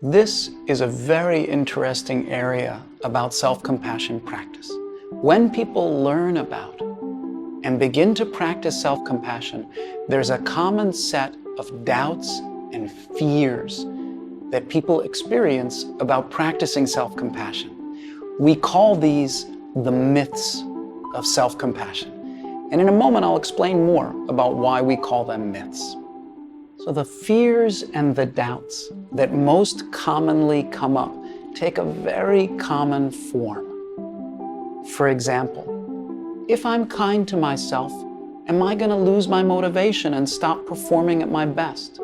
This is a very interesting area about self-compassion practice. When people learn about and begin to practice self-compassion, there's a common set of doubts and fears that people experience about practicing self-compassion. We call these the myths of self-compassion. And in a moment, I'll explain more about why we call them myths. So the fears and the doubts that most commonly come up take a very common form. For example, if I'm kind to myself, am I going to lose my motivation and stop performing at my best?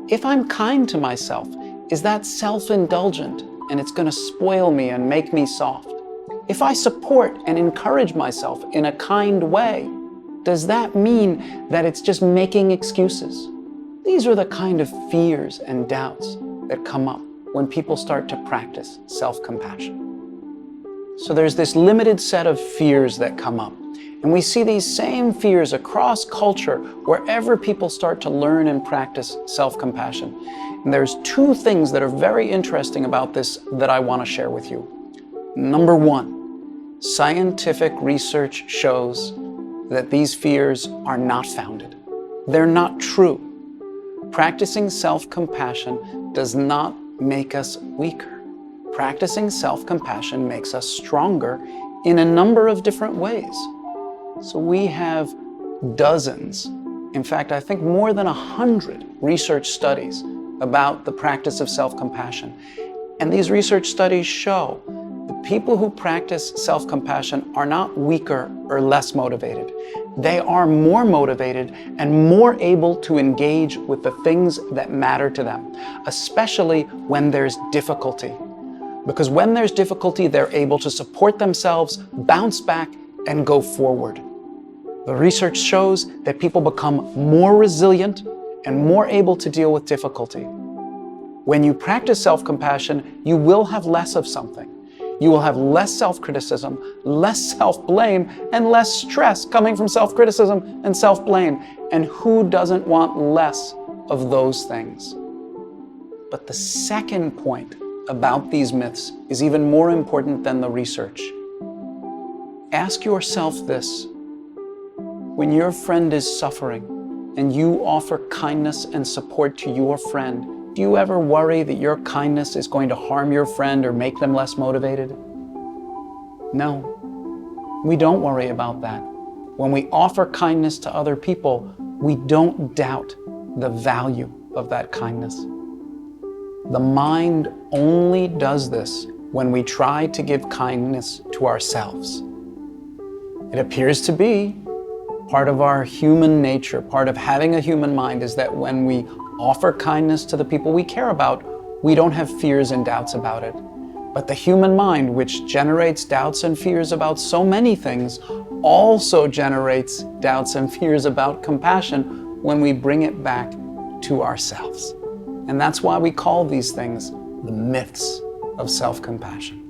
If I'm kind to myself, is that self-indulgent and it's going to spoil me and make me soft? If I support and encourage myself in a kind way, does that mean that it's just making excuses? These are the kind of fears and doubts that come up when people start to practice self-compassion. So there's this limited set of fears that come up. And we see these same fears across culture wherever people start to learn and practice self-compassion. And there's two things that are very interesting about this that I want to share with you. Number one, scientific research shows that these fears are not founded. They're not true. Practicing self-compassion does not make us weaker. Practicing self-compassion makes us stronger in a number of different ways. So we have dozens, in fact, I think more than 100 research studies about the practice of self-compassion. And these research studies show that people who practice self-compassion are not weaker or less motivated. They are more motivated and more able to engage with the things that matter to them, especially when there's difficulty. Because when there's difficulty, they're able to support themselves, bounce back, and go forward. The research shows that people become more resilient and more able to deal with difficulty. When you practice self-compassion, you will have less of something. You will have less self-criticism, less self-blame, and less stress coming from self-criticism and self-blame. And who doesn't want less of those things? But the second point about these myths is even more important than the research. Ask yourself this: when your friend is suffering and you offer kindness and support to your friend, do you ever worry that your kindness is going to harm your friend or make them less motivated? No, we don't worry about that. When we offer kindness to other people, we don't doubt the value of that kindness. The mind only does this when we try to give kindness to ourselves. It appears to be part of our human nature, part of having a human mind, is that when we offer kindness to the people we care about, we don't have fears and doubts about it. But the human mind, which generates doubts and fears about so many things, also generates doubts and fears about compassion when we bring it back to ourselves. And that's why we call these things the myths of self-compassion.